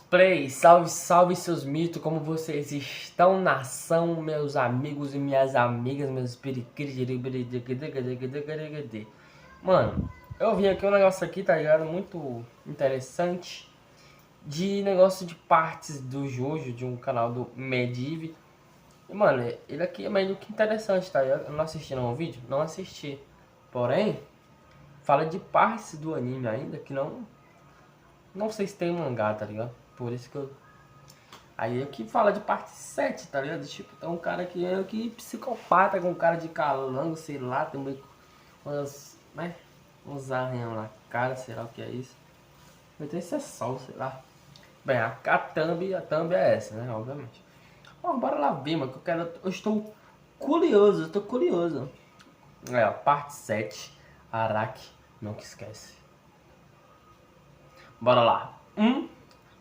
Play, salve, salve seus mitos, como vocês estão, nação, meus amigos e minhas amigas, meus periquitos. Mano, eu vi aqui um negócio aqui, tá ligado? Muito interessante. De negócio de partes do Jojo, de um canal do Medivh. E, mano, ele aqui é meio que interessante, tá ligado? Eu não assisti não o vídeo? Não assisti. Porém, fala de partes do anime ainda que não sei se tem mangá, tá ligado? Por isso que eu... Aí aqui fala de parte 7, tá ligado? Tipo, tem um cara que é que psicopata com cara de calango, sei lá, tem umas, né? Uns arranhão na cara, sei lá o que é isso. Vai ter esse sol, sei lá. Bem, a thumb é essa, né? Obviamente. Bom, bora lá ver, mano, que eu estou curioso, É, ó, parte 7, Araki, não que esquece. Bora lá. 1,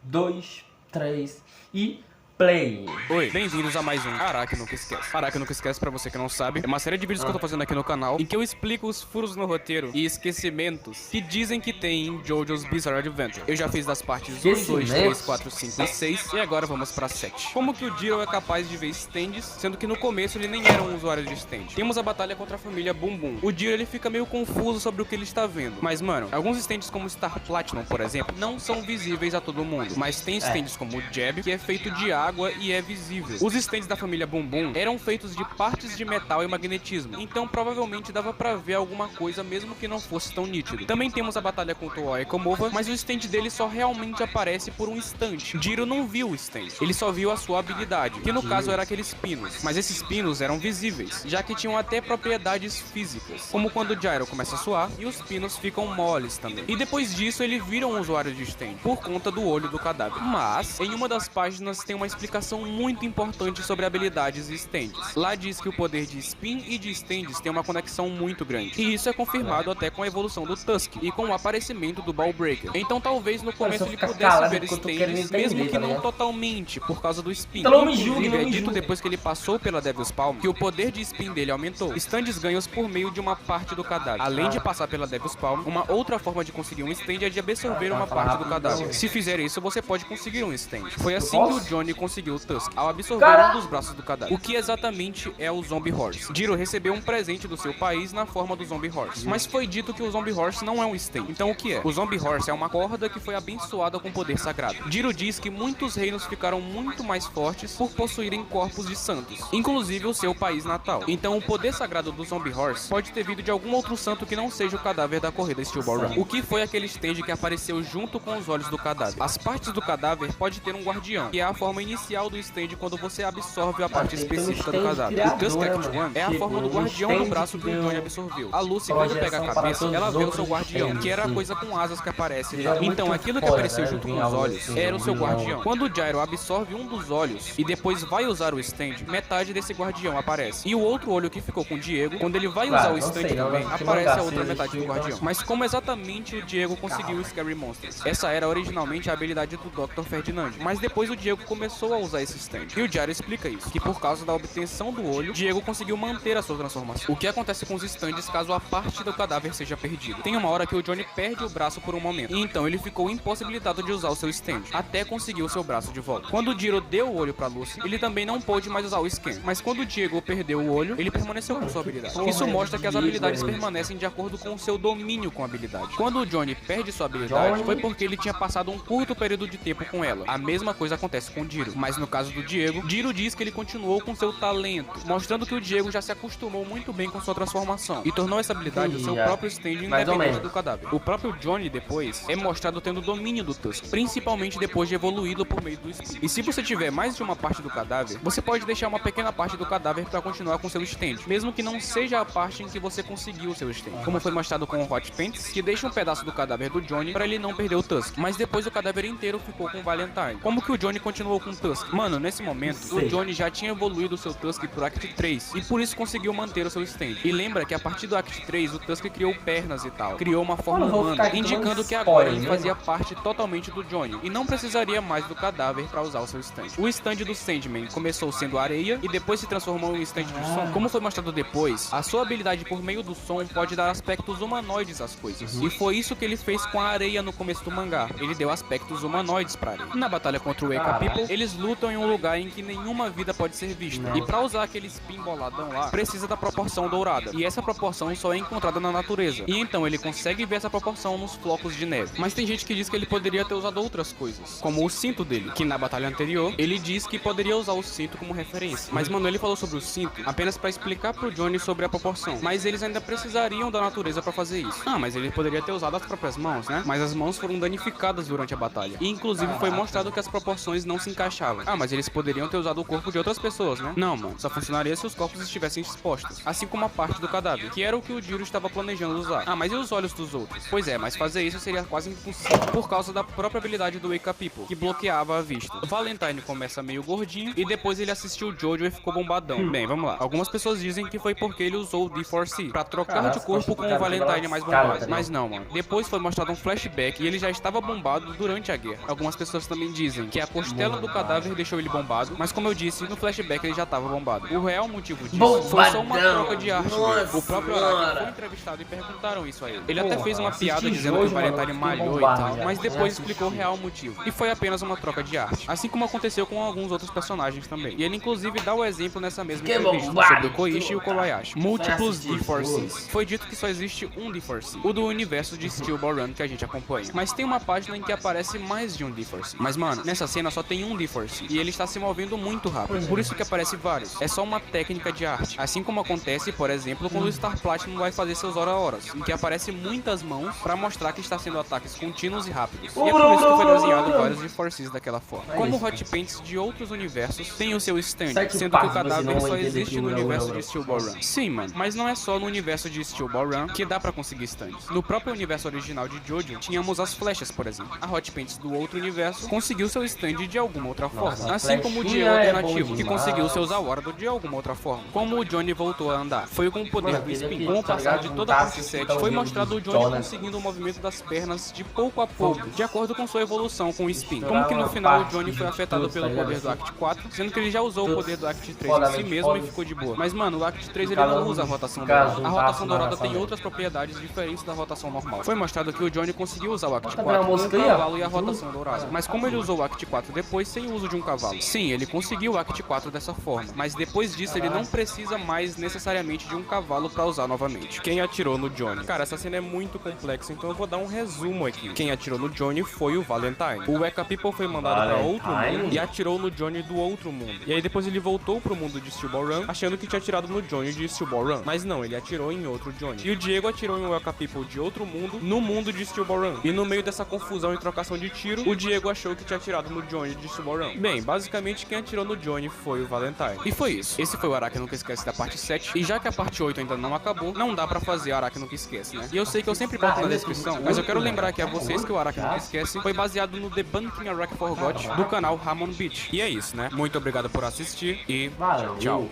2, 3 e play. Oi, bem-vindos a mais um Araki Nunca Esquece. Araki Nunca Esquece, pra você que não sabe, é uma série de vídeos que eu tô fazendo aqui no canal em que eu explico os furos no roteiro e esquecimentos que dizem que tem em JoJo's Bizarre Adventure. Eu já fiz das partes 1, 2, 3, 4, 5 e 6 e agora vamos pra 7. Como que o Jiro é capaz de ver stands, sendo que no começo ele nem era um usuário de stand. Temos a batalha contra a família Bum Bum. O Jiro ele fica meio confuso sobre o que ele está vendo. Mas mano, alguns stands como Star Platinum, por exemplo, não são visíveis a todo mundo. Mas tem stands como o Jab, que é feito de água e é visível. Os stands da família Bum Bum eram feitos de partes de metal e magnetismo, então provavelmente dava pra ver alguma coisa mesmo que não fosse tão nítido. Também temos a batalha contra o Ekomova, mas o stand dele só realmente aparece por um instante. Jiro não viu o stand, ele só viu a sua habilidade, que no caso era aqueles pinos. Mas esses pinos eram visíveis, já que tinham até propriedades físicas, como quando o Gyro começa a suar e os pinos ficam moles também. E depois disso ele vira um usuário de stand, por conta do olho do cadáver. Mas, em uma das páginas tem uma explicação muito importante sobre habilidades e stands. Lá diz que o poder de spin e de stands tem uma conexão muito grande. E isso é confirmado até com a evolução do Tusk e com o aparecimento do Ball Breaker. Então talvez no começo ele pudesse ver stands, mesmo que não totalmente, por causa do spin. Inclusive, é dito depois que ele passou pela Devil's Palm que o poder de spin dele aumentou. Stands ganhos por meio de uma parte do cadáver. Além de passar pela Devil's Palm, uma outra forma de conseguir um stand é de absorver uma parte do cadáver. Se fizer isso, você pode conseguir um stand. Foi assim que o Johnny conseguiu o Tusk, ao absorver um dos braços do cadáver. O que exatamente é o Zombie Horse? Jiro recebeu um presente do seu país na forma do Zombie Horse, mas foi dito que o Zombie Horse não é um stand. Então o que é? O Zombie Horse é uma corda que foi abençoada com poder sagrado. Jiro diz que muitos reinos ficaram muito mais fortes por possuírem corpos de santos, inclusive o seu país natal. Então o poder sagrado do Zombie Horse pode ter vindo de algum outro santo que não seja o cadáver da corrida Steel Ball Run. O que foi aquele stand que apareceu junto com os olhos do cadáver? As partes do cadáver pode ter um guardião, que é a forma inicial do stand quando você absorve a parte específica do cadáver. O Tusk Act One é a forma do guardião do braço que o Johnny absorveu. A Lucy, quando pega a cabeça, ela vê o seu guardião, que era a coisa com asas que aparece lá. Então aquilo que apareceu junto com os olhos era o seu guardião. Quando o Gyro absorve um dos olhos e depois vai usar o stand, metade desse guardião aparece. E o outro olho que ficou com o Diego, quando ele vai usar o stand também, aparece a outra metade do guardião. Mas como exatamente o Diego conseguiu o Scary Monsters? Essa era originalmente a habilidade do Dr. Ferdinand, mas depois o Diego começou a usar esse stand. E o Gyro explica isso, que por causa da obtenção do olho, Diego conseguiu manter a sua transformação. O que acontece com os stands caso a parte do cadáver seja perdida? Tem uma hora que o Johnny perde o braço por um momento, e então ele ficou impossibilitado de usar o seu stand, até conseguir o seu braço de volta. Quando o Jiro deu o olho pra Lucy, ele também não pôde mais usar o scan, mas quando o Diego perdeu o olho, ele permaneceu com sua habilidade. Isso mostra que as habilidades permanecem de acordo com o seu domínio com a habilidade. Quando o Johnny perde sua habilidade, foi porque ele tinha passado um curto período de tempo com ela. A mesma coisa acontece com o Jiro, mas no caso do Diego, Jiro diz que ele continuou com seu talento, mostrando que o Diego já se acostumou muito bem com sua transformação e tornou essa habilidade o seu próprio stand independente do cadáver. O próprio Johnny depois é mostrado tendo domínio do Tusk, principalmente depois de evoluí-lo por meio do spin. E se você tiver mais de uma parte do cadáver, você pode deixar uma pequena parte do cadáver para continuar com seu stand, mesmo que não seja a parte em que você conseguiu o seu stand, como foi mostrado com o Hot Pants, que deixa um pedaço do cadáver do Johnny para ele não perder o Tusk, mas depois o cadáver inteiro ficou com o Valentine. Como que o Johnny continuou com Tusk. Mano, nesse momento, o Johnny já tinha evoluído o seu Tusk pro Act 3 e por isso conseguiu manter o seu stand. E lembra que a partir do Act 3, o Tusk criou pernas e tal, criou uma forma humana, indicando que agora ele fazia parte totalmente do Johnny e não precisaria mais do cadáver para usar o seu stand. O stand do Sandman começou sendo areia e depois se transformou em um stand de som. Como foi mostrado depois, a sua habilidade por meio do som pode dar aspectos humanoides às coisas. E foi isso que ele fez com a areia no começo do mangá. Ele deu aspectos humanoides pra areia. Na batalha contra o Weka People, eles lutam em um lugar em que nenhuma vida pode ser vista. E pra usar aquele spin boladão lá, precisa da proporção dourada. E essa proporção só é encontrada na natureza. E então ele consegue ver essa proporção nos flocos de neve. Mas tem gente que diz que ele poderia ter usado outras coisas, como o cinto dele, que na batalha anterior, ele diz que poderia usar o cinto como referência. Mas mano, ele falou sobre o cinto apenas pra explicar pro Johnny sobre a proporção. Mas eles ainda precisariam da natureza pra fazer isso. Ah, mas ele poderia ter usado as próprias mãos, né? Mas as mãos foram danificadas durante a batalha. E inclusive foi mostrado que as proporções não se encaixavam. Ah, mas eles poderiam ter usado o corpo de outras pessoas, né? Não, mano. Só funcionaria se os corpos estivessem expostos. Assim como a parte do cadáver, que era o que o Jiro estava planejando usar. Ah, mas e os olhos dos outros? Pois é, mas fazer isso seria quase impossível por causa da própria habilidade do Weka People, que bloqueava a vista. O Valentine começa meio gordinho e depois ele assistiu o Jojo e ficou bombadão. Bem, vamos lá. Algumas pessoas dizem que foi porque ele usou o D4C pra trocar de corpo com o Valentine mais bombado. Mas não, mano. Depois foi mostrado um flashback e ele já estava bombado durante a guerra. Algumas pessoas também dizem que a costela do cadáver deixou ele bombado, mas como eu disse, no flashback ele já estava bombado. O real motivo disso foi só uma troca de arte. O próprio Araki foi entrevistado e perguntaram isso a ele. Ele até fez uma piada dizendo que o Valentine malhou e tal, mas depois explicou o real motivo. E foi apenas uma troca de arte. Assim como aconteceu com alguns outros personagens também. E ele inclusive dá o exemplo nessa mesma entrevista sobre o Koichi e o Kobayashi. Múltiplos D4Cs. Foi dito que só existe um D4C, o do universo de Steel Ball Run que a gente acompanha. Mas tem uma página em que aparece mais de um D4C. Mas mano, nessa cena só tem um D4C e ele está se movendo muito rápido. Por isso que aparece vários. É só uma técnica de arte. Assim como acontece, por exemplo, quando o Star Platinum vai fazer seus hora-horas, em que aparece muitas mãos pra mostrar que está sendo ataques contínuos e rápidos. E é por isso que foi desenhado vários D4Cs daquela forma. Como Hot Paints de outros universos tem o seu stand, sendo que o cadáver só existe no universo de Steel Ball Run. Sim, mano, mas não é só no universo de Steel Ball Run que dá pra conseguir stands. No próprio universo original de Jojo, tínhamos as flechas, por exemplo. A Hot Paints do outro universo conseguiu seu stand de alguma outra forma. Assim como o Diego alternativo, que conseguiu seus Award de alguma outra forma. Como o Johnny voltou a andar, foi com o poder do Spin. Com o passar de toda a parte 7, foi mostrado o Johnny conseguindo o movimento das pernas de pouco a pouco, de acordo com sua evolução com o Spin. Como que no final o Johnny foi afetado pelo poder do Act 4, sendo que ele já usou o poder do Act 3 em si mesmo e ficou de boa. Mas mano, o Act 3 ele não usa a rotação dourada. A rotação dourada tem outras propriedades diferentes da rotação normal. Foi mostrado que o Johnny conseguiu usar o Act 4 com um cavalo e a rotação dourada. Mas como ele usou o Act 4 depois sem o uso de um cavalo? Sim, ele conseguiu o Act 4 dessa forma, mas depois disso ele não precisa mais necessariamente de um cavalo pra usar novamente. Quem atirou no Johnny? Cara, essa cena é muito complexa, então eu vou dar um resumo aqui. Quem atirou no Johnny foi o Valentine. O Weka People foi mandado pra outro mundo e atirou no Johnny do outro mundo. E aí depois ele voltou pro mundo de Steel Ball Run, achando que tinha atirado no Johnny de Steel Ball Run. Mas não, ele atirou em outro Johnny. E o Diego atirou em um Weka People de outro mundo, no mundo de Steel Ball Run. E no meio dessa confusão e trocação de tiro, o Diego achou que tinha atirado no Johnny de Steel Ball Run. Bem, basicamente quem atirou no Johnny foi o Valentine. E foi isso. Esse foi o Araki Nunca Esquece da parte 7. E já que a parte 8 ainda não acabou, não dá pra fazer Araki Nunca Esquece, né? E eu sei que eu sempre boto na descrição, mas eu quero lembrar aqui a vocês que o Araki Nunca Esquece foi baseado no Debunking Araki Forgot do canal Ramon Beach. E é isso, né? Muito obrigado por assistir e tchau.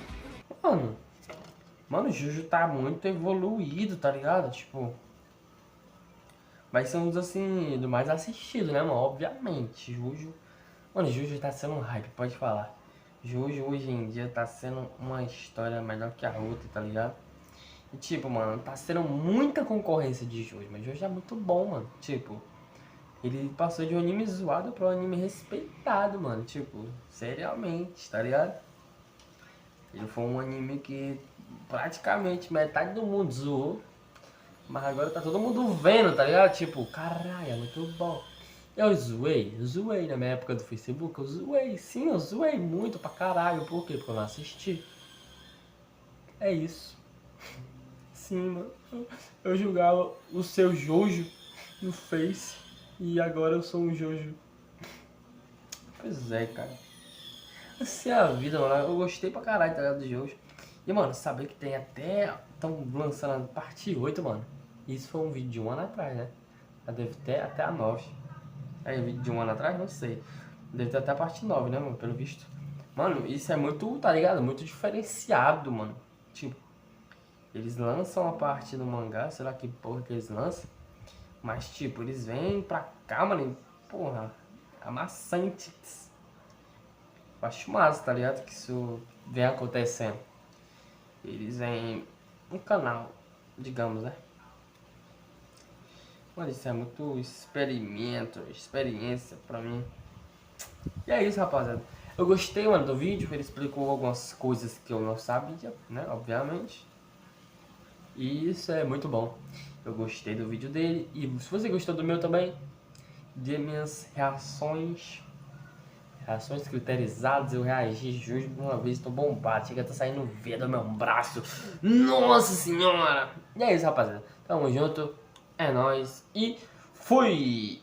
Mano, o Jojo tá muito evoluído, tá ligado? Tipo, vai ser um dos, assim, do mais assistido, né, mano? Obviamente, Jojo... Mano, Jojo tá sendo um hype, pode falar. Jojo hoje em dia tá sendo uma história melhor que a outra, tá ligado? E tipo, mano, tá sendo muita concorrência de Jojo, mas Jojo é muito bom, mano. Tipo, ele passou de um anime zoado pra um anime respeitado, mano. Tipo, seriamente, tá ligado? Ele foi um anime que praticamente metade do mundo zoou, mas agora tá todo mundo vendo, tá ligado? Tipo, caralho, é muito bom. Eu zoei na minha época do Facebook, eu zoei muito pra caralho. Por quê? Porque eu não assisti. É isso. Sim, mano. Eu julgava o seu Jojo no Face e agora eu sou um Jojo. Pois é, cara. Essa é a vida, mano. Eu gostei pra caralho, tá ligado, do Jojo. E, mano, saber que tem até... Estão lançando a parte 8, mano. Isso foi um vídeo de um ano atrás, né? Já deve ter até a 9. Aí, vídeo de um ano atrás? Não sei. Deve ter até a parte 9, né, mano? Pelo visto. Mano, isso é muito, tá ligado? Muito diferenciado, mano. Tipo, eles lançam a parte do mangá, sei lá que porra que eles lançam. Mas, tipo, eles vêm pra cá, mano, e, porra, amassantes. Eu acho massa, tá ligado? Que isso vem acontecendo. Eles vêm um canal, digamos, né? Mano, isso é muito experimento, experiência pra mim. E é isso, rapaziada. Eu gostei, mano, do vídeo. Ele explicou algumas coisas que eu não sabia, né? Obviamente. E isso é muito bom. Eu gostei do vídeo dele. E se você gostou do meu também, dê minhas reações. Reações criterizadas. Eu reagi justo uma vez, tô bombado. Chega, tá saindo veia do meu braço. Nossa senhora! E é isso, rapaziada. Tamo junto. É nóis. E fui!